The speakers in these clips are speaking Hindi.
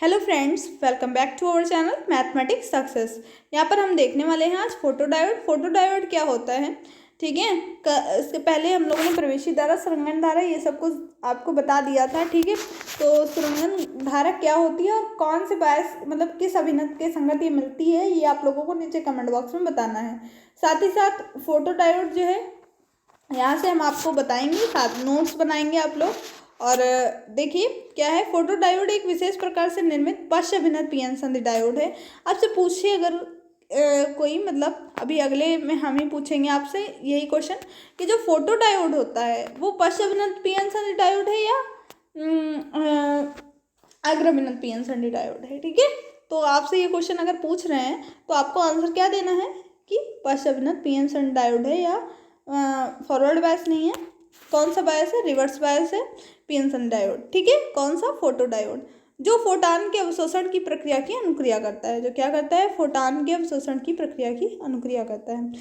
Hello friends, welcome back to our channel mathematics success. यहाँ पर हम देखने वाले हैं आज फोटो डायोड। फोटो डायोड क्या होता है, ठीक है। इसके पहले हम लोगों ने प्रवेशी धारा, संघनन धारा, ये सब कुछ आपको बता दिया था, ठीक है। तो संघनन धारा क्या होती है और कौन से बायस मतलब किस अभिनत के संगत ये मिलती है, ये आप लोगों को नीचे कमेंट बॉक्स में बताना है। साथ ही साथ फोटो डायोड जो है यहाँ से हम आपको बताएंगे, साथ नोट्स बनाएंगे आप लोग। और देखिए क्या है, फोटो डायोड एक विशेष प्रकार से निर्मित पश्च अभिनत पीएन संधि डायोड है। आपसे पूछिए अगर कोई, मतलब अभी अगले में हम ही पूछेंगे आपसे यही क्वेश्चन कि जो फोटो डायोड होता है वो पश्च अभिनत पीएन संधि डायोड है या अग्र अभिनत पीएन संधि डायोड है, ठीक है। तो आपसे ये क्वेश्चन अगर पूछ रहे हैं तो आपको आंसर क्या देना है कि पश्च अभिनत पीएन संधि डायोड है या फॉरवर्ड बायस नहीं है। कौन सा बायस है? रिवर्स बायस है, पीएन संधि डायोड, ठीक है। कौन सा? फोटो डायोड, जो फोटान के अवशोषण की प्रक्रिया की अनुक्रिया करता है। जो क्या करता है? फोटान के अवशोषण की प्रक्रिया की अनुक्रिया करता है।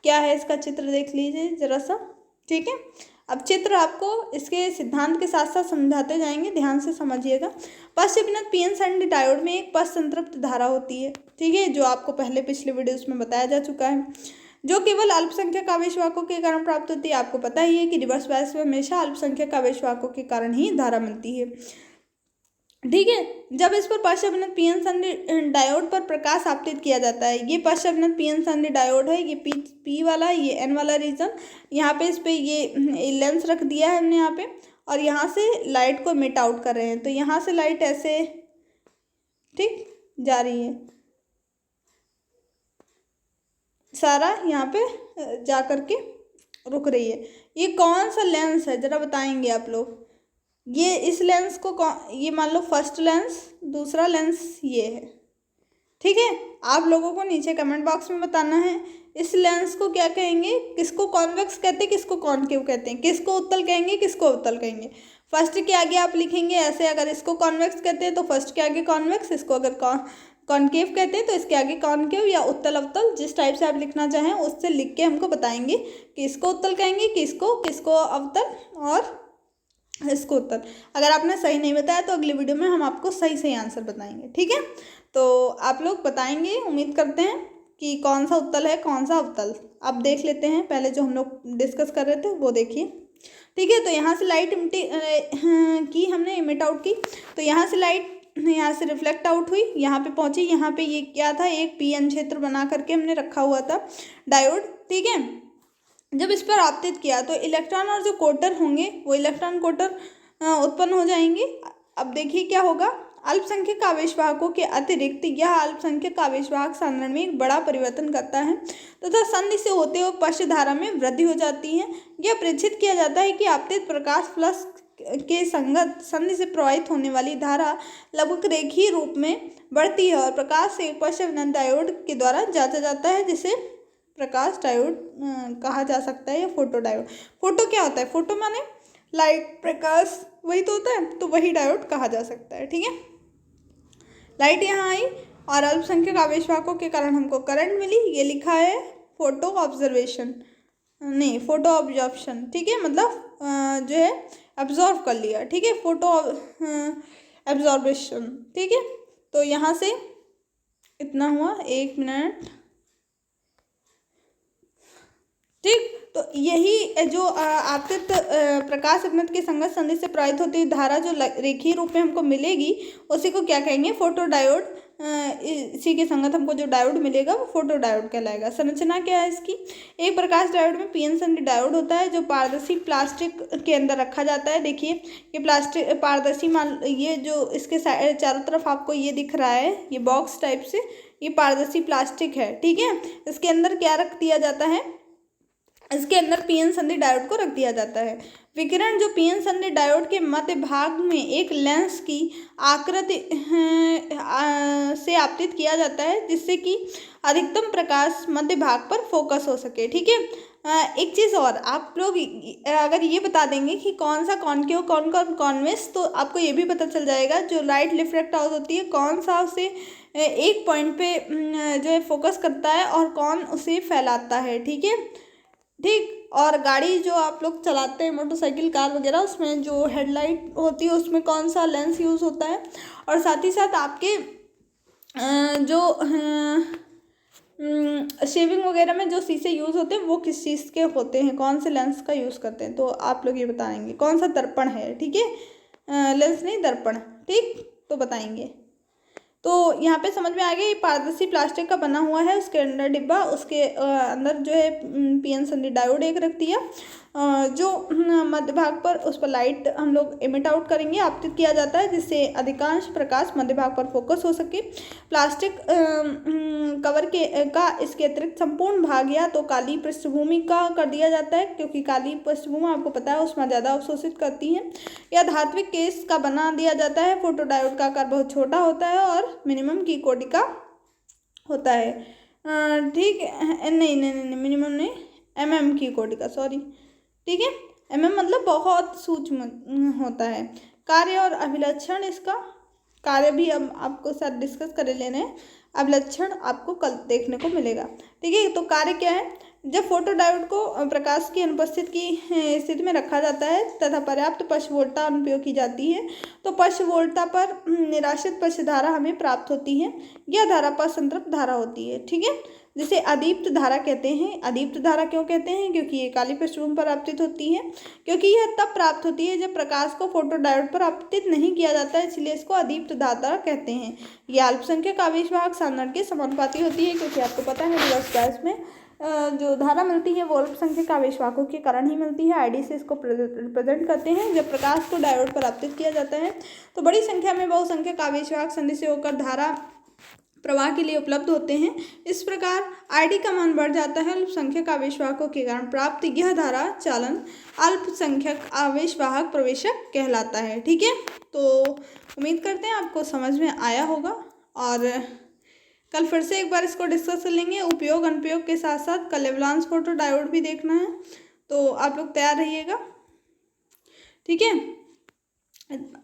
क्या है इसका चित्र देख लीजिए जरा सा, ठीक है। अब चित्र आपको इसके सिद्धांत के साथ साथ समझाते जाएंगे, ध्यान से समझिएगा। पश्च अभिनत पीएन संधि डायोड में एक पश्च संतृप्त धारा होती है, ठीक है, जो आपको पहले पिछले वीडियोस में बताया जा चुका है, जो केवल अल्पसंख्यक आवेशवाहकों के कारण प्राप्त होती है। आपको पता ही है कि रिवर्स बायस में हमेशा अल्पसंख्यक आवेशवाहकों के कारण ही धारा मिलती है, ठीक है। जब इस पर पश्च अभिनत पीएन संधि डायोड पर प्रकाश आपतित किया जाता है, ये पश्च अभिनत पीएन संधि डायोड है, ये पी वाला, ये एन वाला रीजन, यहाँ पे इस पे ये लेंस रख दिया है हमने यहाँ पे, और यहाँ से लाइट को मिट आउट कर रहे हैं। तो यहाँ से लाइट ऐसे ठीक जा रही है, सारा यहाँ पे जा करके रुक रही है। ये कौन सा लेंस है जरा बताएंगे आप लोग। ये इस लेंस को ये मान लो फर्स्ट लेंस, दूसरा लेंस ये है, ठीक है। आप लोगों को नीचे कमेंट बॉक्स में बताना है इस लेंस को क्या कहेंगे, किसको कॉन्वेक्स कहते हैं, किसको कॉनकेव कहते हैं, किसको उत्तल कहेंगे, किसको अवतल कहेंगे। फर्स्ट के आगे आप लिखेंगे ऐसे, अगर इसको कॉन्वेक्स कहते हैं तो फर्स्ट के आगे कॉन्वेक्स, इसको अगर कॉनकेव कहते हैं तो इसके आगे कॉनकेव या उत्तल अवतल, जिस टाइप से आप लिखना चाहें उससे लिख के हमको बताएंगे कि इसको उत्तल कहेंगे, किसको अवतल और इसको उत्तल। अगर आपने सही नहीं बताया तो अगली वीडियो में हम आपको सही सही आंसर बताएंगे, ठीक है। तो आप लोग बताएंगे, उम्मीद करते हैं कि कौन सा उत्तल है कौन सा अवतल। अब देख लेते हैं, पहले जो हम लोग डिस्कस कर रहे थे वो देखिए, ठीक है। तो यहाँ से लाइट की हमने इमिट आउट की, तो यहाँ से लाइट यहाँ से रिफ्लेक्ट आउट हुई, यहाँ पे पहुंची, यहाँ पे ये क्या था, एक पीएन क्षेत्र बना करके हमने रखा हुआ था डायोड, ठीक है। जब इस पर आपतित किया तो इलेक्ट्रॉन और जो कोटर होंगे वो इलेक्ट्रॉन कोटर उत्पन्न हो जाएंगे। अब देखिए क्या होगा, अल्पसंख्यक आवेशवाहकों के अतिरिक्त यह अल्पसंख्यक आवेशवाहक सांद्रण में एक बड़ा परिवर्तन करता है तथा संधि से होते हुए पश्च धारा में वृद्धि हो जाती है। यह प्रेक्षित किया जाता है कि आपतित प्रकाश प्लस के संगत संधि से प्रवाहित होने वाली धारा लगभग रेखीय रूप में बढ़ती है और प्रकाश से पश्च अभिनत डायोड के द्वारा जांचा जाता है, जिसे प्रकाश डायोड कहा जा सकता है या फोटो डायोड। फोटो क्या होता है? फोटो माने लाइट, प्रकाश, वही तो होता है, तो वही डायोड कहा जा सकता है, ठीक है। लाइट यहाँ आई और अल्पसंख्यक आवेशवाहकों के कारण हमको करंट मिली, ये लिखा है फोटो ऑब्जर्वेशन, नहीं फोटो ऑब्जॉर्प्शन, ठीक है, मतलब जो है ऑब्जॉर्व कर लिया, ठीक है, फोटो ऑब्जॉर्वेशन, ठीक है। तो यहाँ से इतना हुआ, 1 मिनट, ठीक। तो यही जो आपतित प्रकाश अभिनत के संगत संधि से प्रवाहित होती हुई धारा जो रेखीय रूप में हमको मिलेगी उसी को क्या कहेंगे? Photo diode. इसी के संगत हमको जो डायोड मिलेगा वो फोटो डायोड कहलाएगा। संरचना क्या है इसकी? एक प्रकाश डायोड में पीएन संधि डायोड होता है जो पारदर्शी प्लास्टिक के अंदर रखा जाता है। देखिए ये प्लास्टिक पारदर्शी, मान ये जो इसके चारों तरफ आपको ये दिख रहा है, ये बॉक्स टाइप से, ये पारदर्शी प्लास्टिक है, ठीक है। इसके अंदर क्या रख दिया जाता है? इसके अंदर पीएन संधि डायोड को रख दिया जाता है। विकिरण जो पीएन संधि डायोड के मध्य भाग में एक लेंस की आकृति से आपतित किया जाता है, जिससे कि अधिकतम प्रकाश मध्य भाग पर फोकस हो सके, ठीक है। एक चीज़ और, आप लोग अगर ये बता देंगे कि कौन सा कॉनकेव कौन कौन कॉन्वेक्स, तो आपको ये भी पता चल जाएगा जो लाइट रिफ्लेक्ट आउट होती है कौन सा उसे एक पॉइंट पे जो है फोकस करता है और कौन उसे फैलाता है, ठीक है, ठीक। और गाड़ी जो आप लोग चलाते हैं मोटरसाइकिल कार वगैरह, उसमें जो हेडलाइट होती है उसमें कौन सा लेंस यूज़ होता है, और साथ ही साथ आपके जो शेविंग वगैरह में जो शीशे यूज़ होते हैं वो किस चीज़ के होते हैं, कौन से लेंस का यूज़ करते हैं, तो आप लोग ये बताएंगे। कौन सा दर्पण है, ठीक है, लेंस नहीं दर्पण, ठीक, तो बताएंगे। तो यहाँ पे समझ में आ गया, ये पारदर्शी प्लास्टिक का बना हुआ है, उसके अंदर डिब्बा, उसके अंदर जो है पीएन संधि डायोड एक रखती है, जो मध्य भाग पर उस पर लाइट हम लोग एमिट आउट करेंगे, आपतित किया जाता है, जिससे अधिकांश प्रकाश मध्य भाग पर फोकस हो सके। प्लास्टिक कवर का इसके अतिरिक्त संपूर्ण भाग या तो काली पृष्ठभूमि का कर दिया जाता है, क्योंकि काली पृष्ठभूमि आपको पता है उसमें ज़्यादा अवशोषित करती है, या धात्विक केस का बना दिया जाता है। फोटो डायोड का आकार बहुत छोटा होता है और मिनिमम की कोटि का होता है, ठीक है, नहीं मिनिमम नहीं, MM की कोटि का, सॉरी, ठीक है, MM मतलब बहुत सूक्ष्म होता है। कार्य और अभिलक्षण, इसका कार्य भी हम आपको साथ डिस्कस कर लेने हैं, अभिलक्षण आपको कल देखने को मिलेगा, ठीक है। तो कार्य क्या है, जब फोटो डायोड को प्रकाश की अनुपस्थिति की स्थिति में रखा जाता है तथा पर्याप्त पश्चवोल्टता अनुप्रयोग की जाती है, तो पश्चवोल्टता पर निराशित पश्चधारा हमें प्राप्त होती है। यह धारा पर संतृप्त धारा होती है, ठीक है, जिसे अदीप्त धारा कहते हैं। अदीप्त धारा क्यों कहते हैं, क्योंकि ये काली पृष्ठभूमि पर आपतित होती है, क्योंकि यह तब प्राप्त होती है जब प्रकाश को फोटो डायोड पर आपतित नहीं किया जाता है, इसलिए इसको अदीप्त धारा कहते हैं। यह अल्पसंख्यक आवेश वाहक साधन के समानुपाती होती है, क्योंकि आपको पता है रिवर्स बायस में जो धारा मिलती है वो अल्पसंख्यक आवेश वाहकों के कारण ही मिलती है। आईडी से इसको रिप्रेजेंट करते हैं। जब प्रकाश को डायोड पर आपतित किया जाता है तो बड़ी संख्या में बहुसंख्यक आवेश वाहक संधि से होकर धारा प्रवाह के लिए उपलब्ध होते हैं। इस प्रकार आईडी का मान बढ़ जाता है। अल्पसंख्यक आवेश वाहकों के कारण प्राप्त यह धारा चालन अल्पसंख्यक आवेश वाहक प्रवेशक कहलाता है, ठीक है। तो उम्मीद करते हैं आपको समझ में आया होगा, और कल फिर से एक बार इसको डिस्कस कर लेंगे। उपयोग अनुप्रयोग के साथ साथ कल एवलांस फोटो डायोड भी देखना है, तो आप लोग तैयार रहिएगा, ठीक है।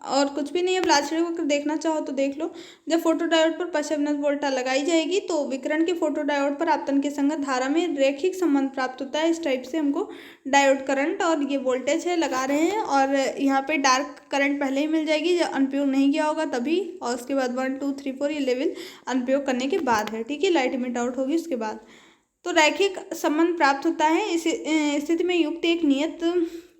और कुछ भी नहीं है, ब्लास्टरी को देखना चाहो तो देख लो। जब फोटो डायोड पर पश्चवनत वोल्टा लगाई जाएगी तो विकिरण के फोटो डायोड पर आपतन के संगत धारा में रैखिक संबंध प्राप्त होता है। इस टाइप से हमको डायोड करंट और ये वोल्टेज है लगा रहे हैं, और यहाँ पे डार्क करंट पहले ही मिल जाएगी जब अनुप्रयोग नहीं किया होगा तभी, और उसके बाद 1 2 3 4 ये लेवल अनुप्रयोग करने के बाद है, ठीक है। लाइट इमिट आउट होगी उसके बाद, तो रैखिक संबंध प्राप्त होता है। इस स्थिति में युक्त एक नियत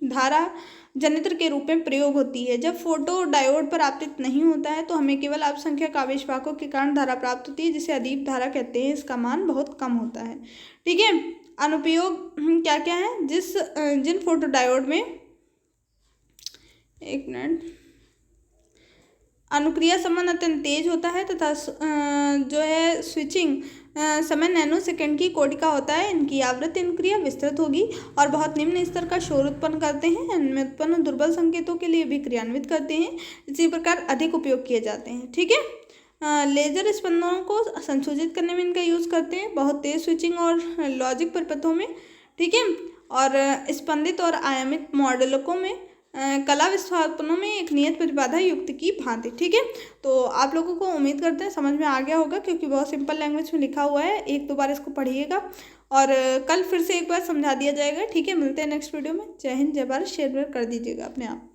धारा जनित्र के रूप में प्रयोग होती है। जब फोटो डायोड पर आपतित नहीं होता है तो हमें केवल अल्पसंख्यक आवेश वाहकों के कारण धारा प्राप्त होती है, जिसे अदीप्त धारा कहते हैं। इसका मान बहुत कम होता है, ठीक है। अनुप्रयोग क्या क्या है, जिन फोटो डायोड में, एक मिनट, अनुक्रिया संबंध अत्यंत तेज होता है तथा जो है स्विचिंग समय नैनो सेकंड की कोटि का होता है, इनकी आवृत्ति अनुक्रिया विस्तृत होगी और बहुत निम्न स्तर का शोर उत्पन्न करते हैं। इनमें उत्पन्न दुर्बल संकेतों के लिए भी क्रियान्वित करते हैं। इसी प्रकार अधिक उपयोग किए जाते हैं, ठीक है। लेजर स्पंदनों को संशोधित करने में इनका यूज़ करते हैं, बहुत तेज स्विचिंग और लॉजिक परिपथों में, ठीक है। और स्पंदित और आयामित मॉडलों में कला विस्थापनों में एक नियत प्रतिबाधा युक्त की भांति, ठीक है। तो आप लोगों को उम्मीद करते हैं समझ में आ गया होगा, क्योंकि बहुत सिंपल लैंग्वेज में लिखा हुआ है। एक दो बार इसको पढ़िएगा और कल फिर से एक बार समझा दिया जाएगा, ठीक है। मिलते हैं नेक्स्ट वीडियो में। जय हिंद, जय भारत। शेयर कर दीजिएगा अपने आप।